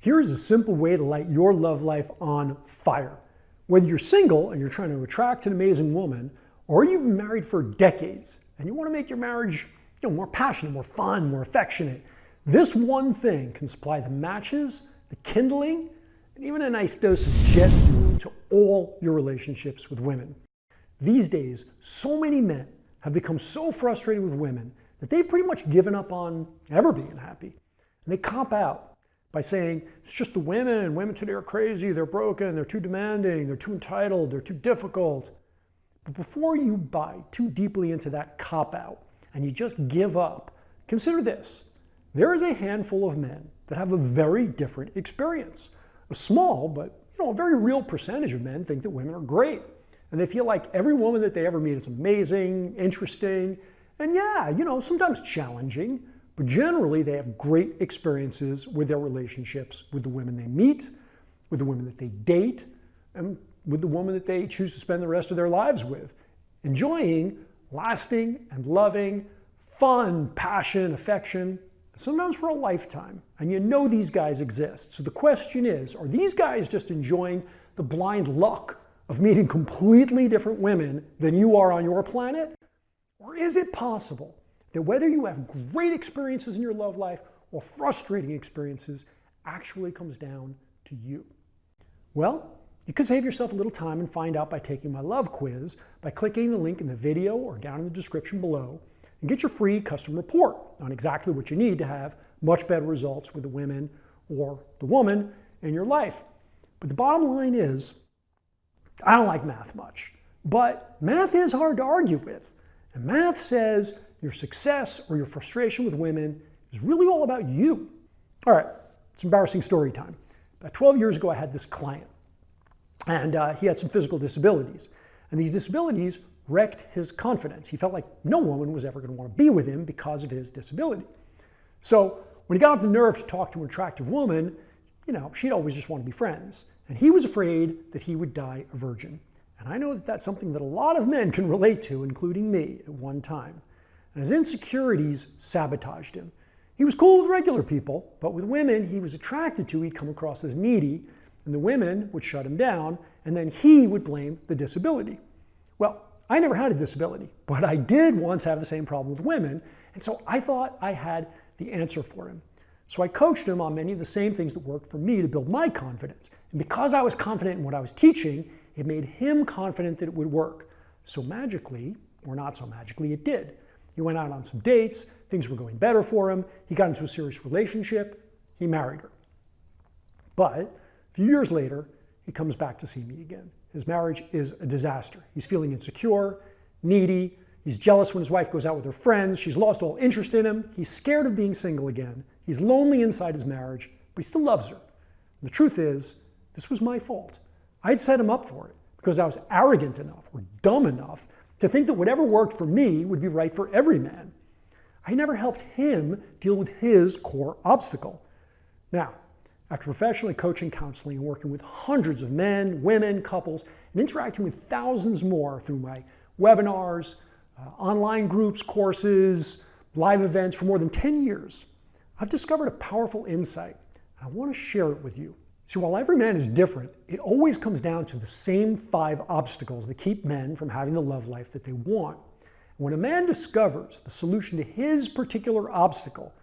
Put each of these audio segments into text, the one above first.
Here's a simple way to light your love life on fire. Whether you're single and you're trying to attract an amazing woman, or you've been married for decades and you want to make your marriage more passionate, more fun, more affectionate, this one thing can supply the matches, the kindling, and even a nice dose of jet fuel to all your relationships with women. These days, so many men have become so frustrated with women that they've pretty much given up on ever being happy. And they cop out by saying, it's just the women. Women today are crazy, they're broken, they're too demanding, they're too entitled, they're too difficult. But before you buy too deeply into that cop-out and you just give up, consider this. There is a handful of men that have a very different experience. A small, but a very real percentage of men think that women are great. And they feel like every woman that they ever meet is amazing, interesting, and sometimes challenging. But generally, they have great experiences with their relationships with the women they meet, with the women that they date, and with the woman that they choose to spend the rest of their lives with. Enjoying lasting and loving, fun, passion, affection, sometimes for a lifetime. And these guys exist. So the question is, are these guys just enjoying the blind luck of meeting completely different women than you are on your planet? Or is it possible that whether you have great experiences in your love life or frustrating experiences actually comes down to you? Well, you could save yourself a little time and find out by taking my love quiz by clicking the link in the video or down in the description below and get your free custom report on exactly what you need to have much better results with the women or the woman in your life. But the bottom line is, I don't like math much, but math is hard to argue with. And math says your success or your frustration with women is really all about you. All right, it's embarrassing story time. About 12 years ago, I had this client, and he had some physical disabilities. And these disabilities wrecked his confidence. He felt like no woman was ever going to want to be with him because of his disability. So when he got up the nerve to talk to an attractive woman, she'd always just want to be friends. And he was afraid that he would die a virgin. And I know that that's something that a lot of men can relate to, including me at one time. And his insecurities sabotaged him. He was cool with regular people, but with women he was attracted to, he'd come across as needy, and the women would shut him down, and then he would blame the disability. Well, I never had a disability, but I did once have the same problem with women, and so I thought I had the answer for him. So I coached him on many of the same things that worked for me to build my confidence. And because I was confident in what I was teaching, it made him confident that it would work. So magically, or not so magically, it did. He went out on some dates, things were going better for him, he got into a serious relationship, he married her. But a few years later, he comes back to see me again. His marriage is a disaster. He's feeling insecure, needy, he's jealous when his wife goes out with her friends, she's lost all interest in him, he's scared of being single again, he's lonely inside his marriage, but he still loves her. And the truth is, this was my fault. I'd set him up for it because I was arrogant enough or dumb enough to think that whatever worked for me would be right for every man. I never helped him deal with his core obstacle. Now, after professionally coaching, counseling, and working with hundreds of men, women, couples, and interacting with thousands more through my webinars, online groups, courses, live events for more than 10 years, I've discovered a powerful insight, and I want to share it with you. See, while every man is different, it always comes down to the same 5 obstacles that keep men from having the love life that they want. When a man discovers the solution to his particular obstacle,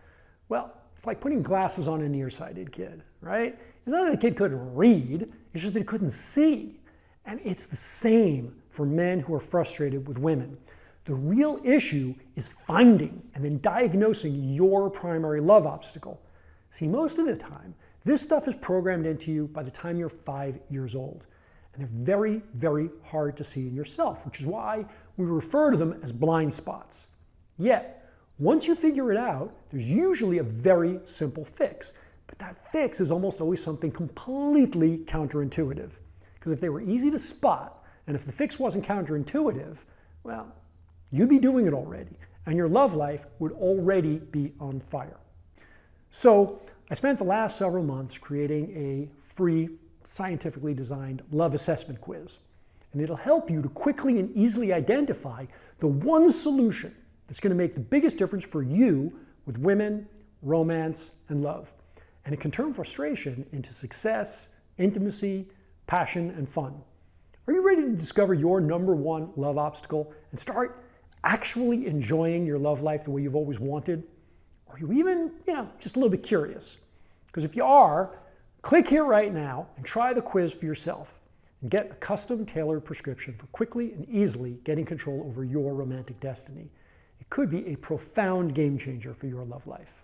well, it's like putting glasses on a nearsighted kid, right? It's not that the kid couldn't read, it's just that he couldn't see. And it's the same for men who are frustrated with women. The real issue is finding and then diagnosing your primary love obstacle. See, most of the time, this stuff is programmed into you by the time you're 5 years old. And they're very, very hard to see in yourself, which is why we refer to them as blind spots. Yet, once you figure it out, there's usually a very simple fix. But that fix is almost always something completely counterintuitive. Because if they were easy to spot, and if the fix wasn't counterintuitive, well, you'd be doing it already, and your love life would already be on fire. So I spent the last several months creating a free, scientifically designed love assessment quiz. And it'll help you to quickly and easily identify the one solution that's going to make the biggest difference for you with women, romance, and love. and it can turn frustration into success, intimacy, passion, and fun. Are you ready to discover your number one love obstacle and start actually enjoying your love life the way you've always wanted? Or are you even, just a little bit curious? Because if you are, click here right now and try the quiz for yourself and get a custom tailored prescription for quickly and easily getting control over your romantic destiny. It could be a profound game changer for your love life.